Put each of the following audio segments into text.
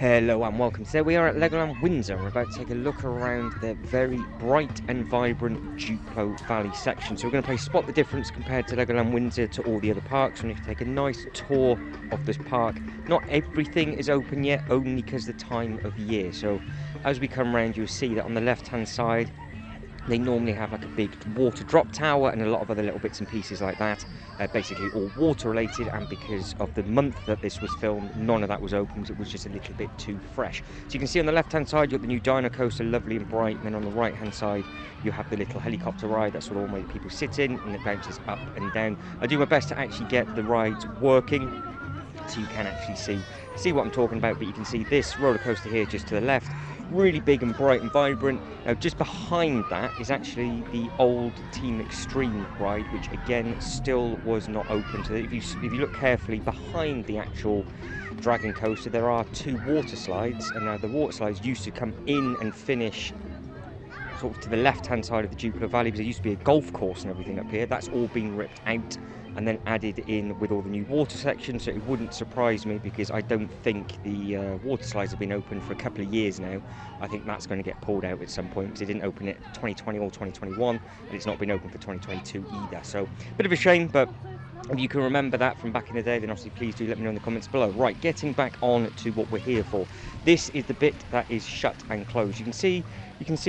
Hello and welcome. Today we are at Legoland Windsor. We're about to take a look around the very bright and vibrant Duplo Valley section. So we're going to play Spot the Difference compared to Legoland Windsor to all the other parks. And we can take a nice tour of this park. Not everything is open yet, only because the time of year. So as we come around, you'll see that on the left hand side they normally have like a big water drop tower and a lot of other little bits and pieces like that, basically all water related, and because of the month that this was filmed, none of that was open, it was just a little bit too fresh. So you can see on the left hand side you've got the new dino coaster, lovely and bright, and then on the right hand side you have the little helicopter ride. That's what all my people sit in, and it bounces up and down. I do my best to actually get the rides working so you can actually see what I'm talking about, but you can see this roller coaster here just to the left, really big and bright and vibrant. Now just behind that is actually the old Team Extreme ride, which again still was not open. So if you look carefully behind the actual dragon coaster, there are two water slides, and now the water slides used to come in and finish sort of to the left hand side of the Duplo Valley, because there used to be a golf course and everything up here. That's all been ripped out and then added in with all the new water sections, so it wouldn't surprise me, because I don't think the water slides have been open for a couple of years now. I think that's going to get pulled out at some point, because they didn't open it 2020 or 2021, and it's not been open for 2022 either. So a bit of a shame, but if you can remember that from back in the day, then obviously please do let me know in the comments below. Right, getting back on to what we're here for. This is the bit that is shut and closed. You can see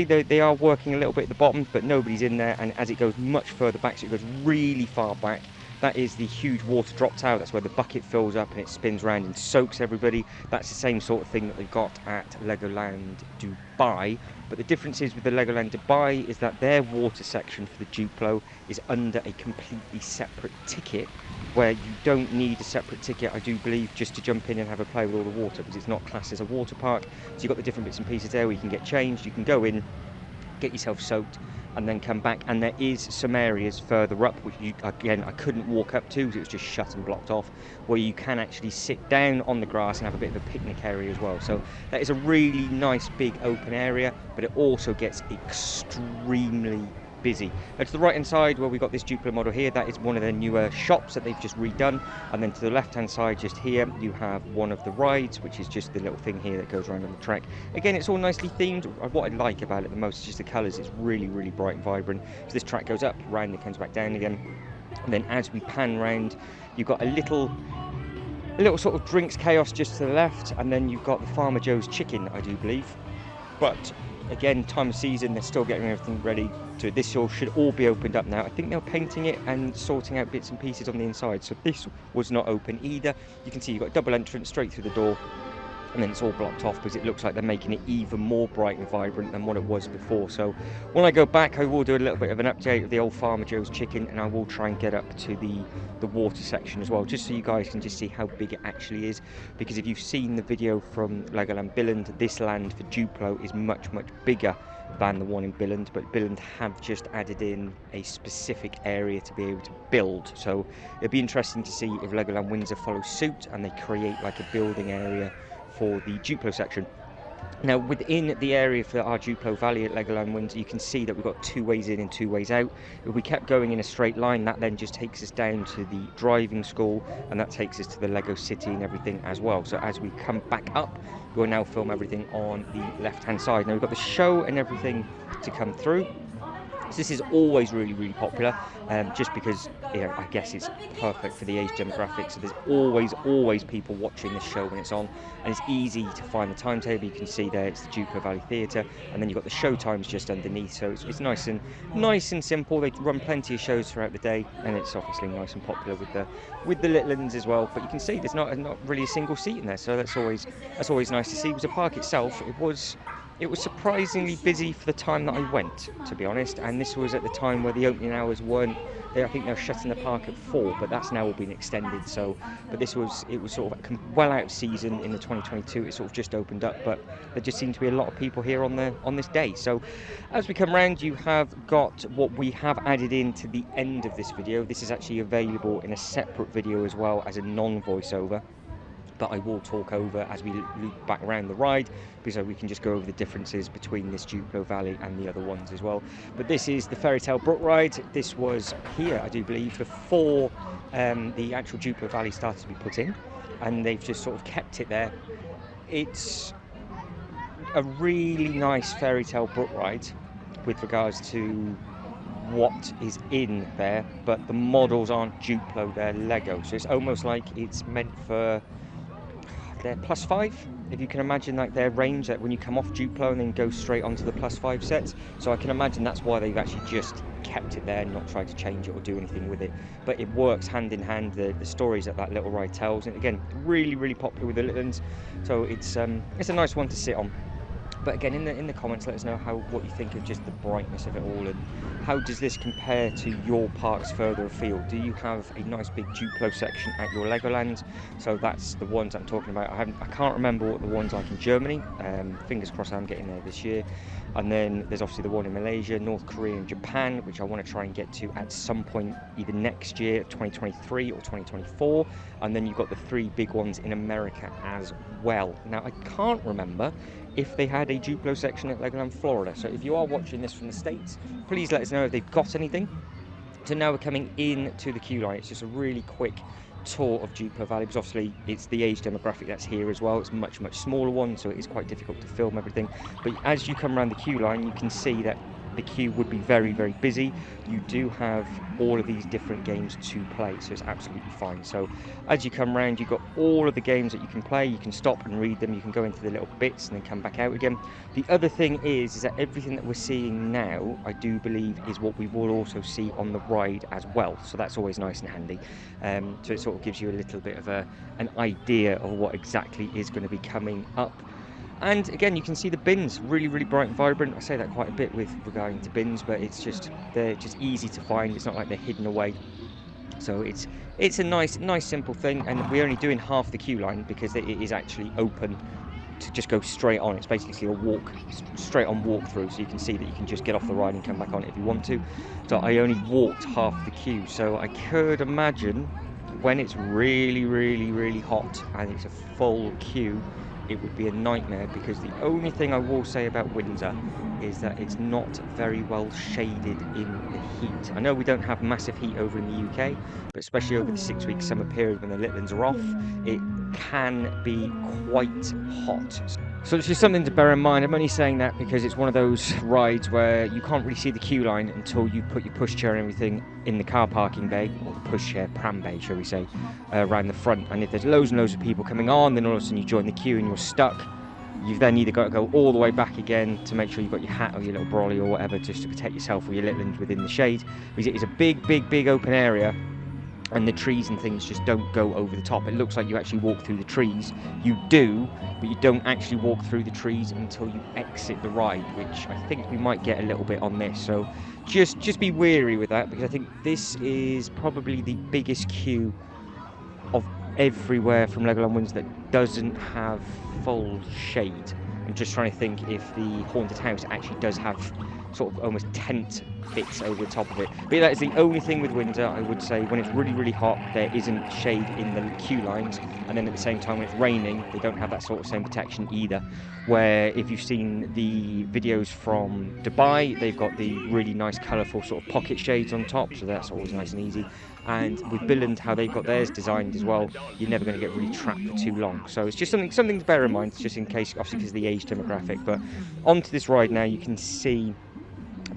they are working a little bit at the bottom, but nobody's in there, and as it goes much further back, so it goes really far back, that is the huge water drop tower. That's where the bucket fills up and it spins around and soaks everybody. That's the same sort of thing that they've got at Legoland Dubai. But the difference is with the Legoland Dubai is that their water section for the Duplo is under a completely separate ticket, where you don't need a separate ticket, I do believe, just to jump in and have a play with all the water, because it's not classed as a water park. So you've got the different bits and pieces there where you can get changed, you can go in, get yourself soaked, and then come back. And there is some areas further up which I couldn't walk up to because it was just shut and blocked off, where you can actually sit down on the grass and have a bit of a picnic area as well. So that is a really nice big open area, but it also gets extremely busy. Now to the right hand side where we've got this Duplo model here, that is one of their newer shops that they've just redone, and then to the left hand side just here you have one of the rides, which is just the little thing here that goes around on the track. Again, it's all nicely themed. What I like about it the most is just the colours. It's really bright and vibrant. So this track goes up, round, it comes back down again, and then as we pan round you've got a little sort of drinks chaos just to the left, and then you've got the Farmer Joe's chicken, I do believe. But again, time of season, they're still getting everything ready. So this should all be opened up now. I think they're painting it and sorting out bits and pieces on the inside. So this was not open either. You can see you've got a double entrance straight through the door, and then it's all blocked off because it looks like they're making it even more bright and vibrant than what it was before. So when I go back, I will do a little bit of an update of the old Farmer Joe's chicken, and I will try and get up to the water section as well, just so you guys can just see how big it actually is. Because if you've seen the video from Legoland Billund, this land for Duplo is much bigger than the one in Billund, but Billund have just added in a specific area to be able to build. So it'd be interesting to see if Legoland Windsor follows suit and they create like a building area for the Duplo section. Now within the area for our Duplo Valley at Legoland Windsor, you can see that we've got two ways in and two ways out. If we kept going in a straight line, that then just takes us down to the driving school, and that takes us to the Lego City and everything as well. So as we come back up, we'll now film everything on the left hand side. Now we've got the show and everything to come through. So this is always really popular, just because, you know, I guess it's perfect for the age demographic. So there's always people watching this show when it's on, and it's easy to find the timetable. You can see there it's the Duplo Valley Theatre, and then you've got the show times just underneath. So it's nice and simple. They run plenty of shows throughout the day, and it's obviously nice and popular with the little ones as well. But you can see there's not really a single seat in there, so that's always nice to see. Because the park itself, it was surprisingly busy for the time that I went, to be honest, and this was at the time where the opening hours weren't. I think they're shutting the park at 4, but that's now all been extended. So, but it was sort of well out of season in the 2022. It sort of just opened up, but there just seemed to be a lot of people here on this day. So, as we come round, you have got what we have added into the end of this video. This is actually available in a separate video as well as a non-voiceover that I will talk over as we loop back around the ride, because we can just go over the differences between this Duplo Valley and the other ones as well. But this is the Fairy Tale Brook ride. This was here, I do believe, before the actual Duplo Valley started to be put in, and they've just sort of kept it there. it's a really nice fairy tale Brook ride with regards to what is in there, but the models aren't Duplo, they're Lego, so it's almost like it's meant for their +5, if you can imagine, like their range, that when you come off Duplo and then go straight onto the +5 sets. So I can imagine that's why they've actually just kept it there and not tried to change it or do anything with it. But it works hand in hand, the stories that little ride tells, and again, really popular with the little ones, so it's a nice one to sit on. But again, in the comments, let us know what you think of just the brightness of it all, and how does this compare to your parks further afield? Do you have a nice big Duplo section at your Legoland? So that's the ones I'm talking about. I can't remember what the one's like in Germany. Fingers crossed I'm getting there this year. And then there's obviously the one in Malaysia, North Korea, and Japan, which I want to try and get to at some point, either next year, 2023 or 2024. And then you've got the 3 big ones in America as well. Now, I can't remember if they had a Duplo section at Legoland Florida. So if you are watching this from the States, please let us know if they've got anything. So now we're coming into the queue line. It's just a really quick tour of Duplo Valley, because obviously it's the age demographic that's here as well. It's a much smaller one, so it is quite difficult to film everything. But as you come around the queue line, you can see that the queue would be very busy. You do have all of these different games to play, so it's absolutely fine. So as you come around, you've got all of the games that you can play. You can stop and read them, you can go into the little bits and then come back out again. The other thing is that everything that we're seeing now, I do believe, is what we will also see on the ride as well, so that's always nice and handy. So it sort of gives you a little bit of an idea of what exactly is going to be coming up. And again, you can see the bins, really bright and vibrant. I say that quite a bit with regarding to bins, but they're just easy to find. It's not like they're hidden away. So it's a nice simple thing, and we're only doing half the queue line because it is actually open to just go straight on. It's basically a straight on walk through, so you can see that you can just get off the ride and come back on it if you want to. So I only walked half the queue, so I could imagine when it's really hot and it's a full queue, it would be a nightmare, because the only thing I will say about Windsor is that it's not very well shaded in the heat. I know we don't have massive heat over in the UK, but especially over the 6-week summer period when the little ones are off, it can be quite hot. So it's just something to bear in mind. I'm only saying that because it's one of those rides where you can't really see the queue line until you put your pushchair and everything in the car parking bay, or the pushchair pram bay, shall we say, around the front. And if there's loads and loads of people coming on, then all of a sudden you join the queue and you're stuck. You've then either got to go all the way back again to make sure you've got your hat or your little brolly or whatever, just to protect yourself or your little ones within the shade, because it is a big open area, and the trees and things just don't go over the top. It looks like you actually walk through the trees. You do, but you don't actually walk through the trees until you exit the ride, which I think we might get a little bit on this. So just be wary with that, because I think this is probably the biggest queue of everywhere from Legoland Windsor that doesn't have full shade. I'm just trying to think if the haunted house actually does have sort of almost tent bits over the top of it. But that is the only thing with Windsor, I would say. When it's really hot, there isn't shade in the queue lines, and then at the same time when it's raining, they don't have that sort of same protection either. Where if you've seen the videos from Dubai, they've got the really nice colourful sort of pocket shades on top, so that's always nice and easy. And with Billund, how they've got theirs designed as well, you're never going to get really trapped for too long. So it's just something to bear in mind, just in case, obviously because of the age demographic. But onto this ride now, you can see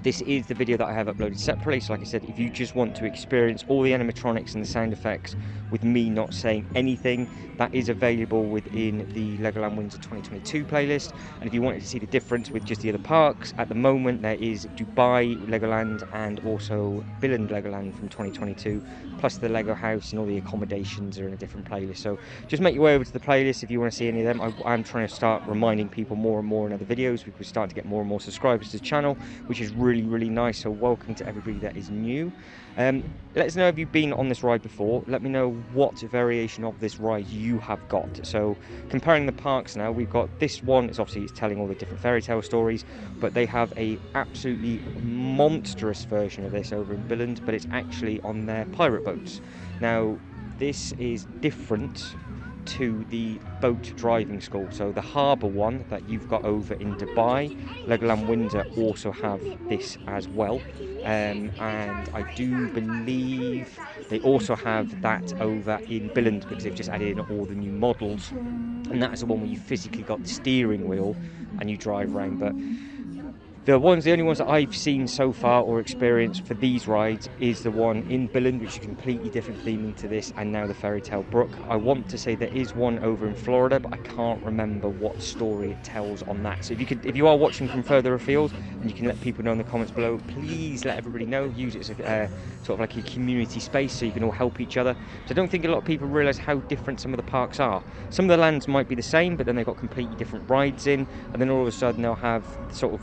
this is the video that I have uploaded separately. So like I said, if you just want to experience all the animatronics and the sound effects with me not saying anything, that is available within the Legoland Windsor 2022 playlist. And if you wanted to see the difference with just the other parks, at the moment there is Dubai Legoland and also Billund Legoland from 2022, plus the Lego house and all the accommodations are in a different playlist. So just make your way over to the playlist if you want to see any of them. I'm trying to start reminding people more and more in other videos, because we're starting to get more and more subscribers to the channel, which is really nice. So welcome to everybody that is new. Let us know if you've been on this ride before. Let me know what variation of this ride you have got. So comparing the parks now, we've got this one. It's telling all the different fairy tale stories, but they have a absolutely monstrous version of this over in Billund, but it's actually on their pirate boats. Now this is different to the boat driving school. So the harbour one that you've got over in Dubai, Legoland Windsor also have this as well. And I do believe they also have that over in Billund, because they've just added in all the new models, and that is the one where you physically got the steering wheel and you drive around. But the only ones that I've seen so far or experienced for these rides is the one in Billund, which is a completely different theming to this, and now the Fairy Tale Brook. I want to say there is one over in Florida, but I can't remember what story it tells on that. So if you are watching from further afield, and you can let people know in the comments below, please let everybody know. Use it as a sort of like a community space, so you can all help each other. So I don't think a lot of people realise how different some of the parks are. Some of the lands might be the same, but then they've got completely different rides in, and then all of a sudden they'll have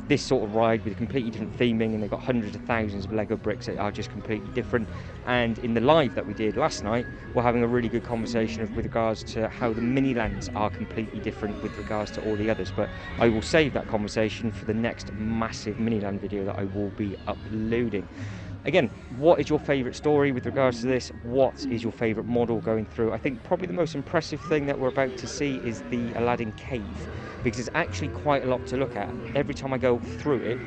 this sort of ride with a completely different theming, and they've got hundreds of thousands of Lego bricks that are just completely different. And in the live that we did last night, we're having a really good conversation with regards to how the mini lands are completely different with regards to all the others. But I will save that conversation for the next massive mini land video that I will be uploading. Again, what is your favourite story with regards to this? What is your favourite model going through? I think probably the most impressive thing that we're about to see is the Aladdin Cave, because it's actually quite a lot to look at. Every time I go through it,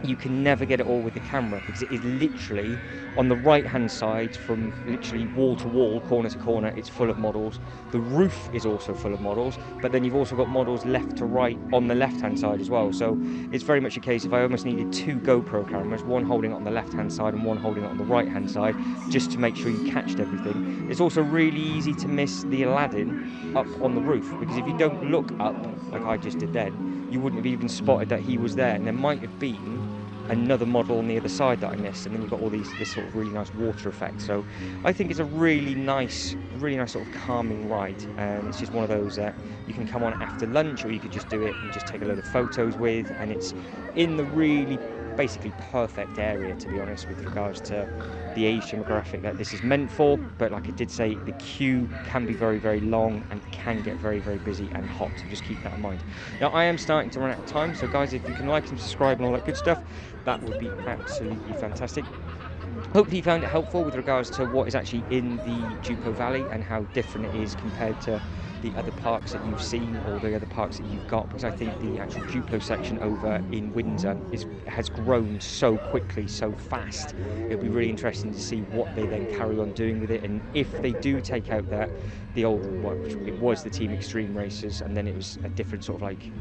you can never get it all with the camera, because it is literally on the right hand side, from literally wall to wall, corner to corner, it's full of models. The roof is also full of models, but then you've also got models left to right on the left hand side as well. So it's very much a case of I almost needed two GoPro cameras, one holding it on the left hand side and one holding it on the right hand side, just to make sure you catched everything. It's also really easy to miss the Aladdin up on the roof, because if you don't look up like I just did then, you wouldn't have even spotted that he was there, and there might have been another model on the other side that I missed, and then you've got all this sort of really nice water effect. So I think it's a really nice sort of calming ride, and it's just one of those that you can come on after lunch, or you could just do it and just take a load of photos with, and it's in the really basically perfect area, to be honest, with regards to the age demographic that this is meant for. But like I did say, the queue can be very, very long and can get very, very busy and hot, so just keep that in mind. Now I am starting to run out of time, so guys, if you can like and subscribe and all that good stuff, that would be absolutely fantastic. Hopefully you found it helpful with regards to what is actually in the Duplo Valley and how different it is compared to the other parks that you've seen, or the other parks that you've got, because I think the actual Duplo section over in Windsor has grown so quickly, so fast. It'll be really interesting to see what they then carry on doing with it, and if they do take out the old, it was the Team Extreme races, and then it was a different sort of like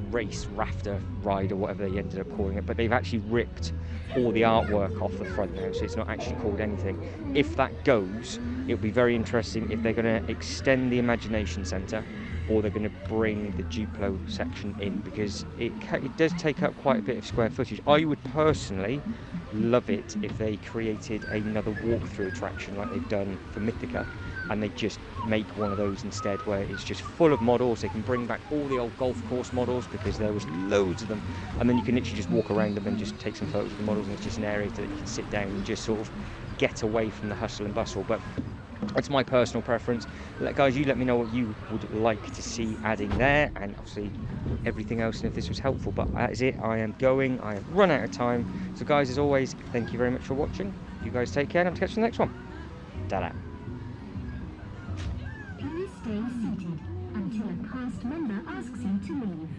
race rafter ride or whatever they ended up calling it, but they've actually ripped all the artwork off the front now, so it's not actually called anything. If that goes, it'll be very interesting if they're going to extend the Imagination Centre, or they're going to bring the Duplo section in, because it does take up quite a bit of square footage. I would personally love it if they created another walkthrough attraction like they've done for Mythica, and they just make one of those instead, where it's just full of models. They can bring back all the old golf course models, because there was loads of them, and then you can literally just walk around them and just take some photos of the models, and it's just an area that you can sit down and just sort of get away from the hustle and bustle. But that's my personal preference. Guys, you let me know what you would like to see adding there, and obviously everything else, and if this was helpful. But that is it. I have run out of time. So guys, as always, thank you very much for watching. You guys take care, and I'll catch you in the next one. Ta-da. Please stay seated until a cast member asks you to leave.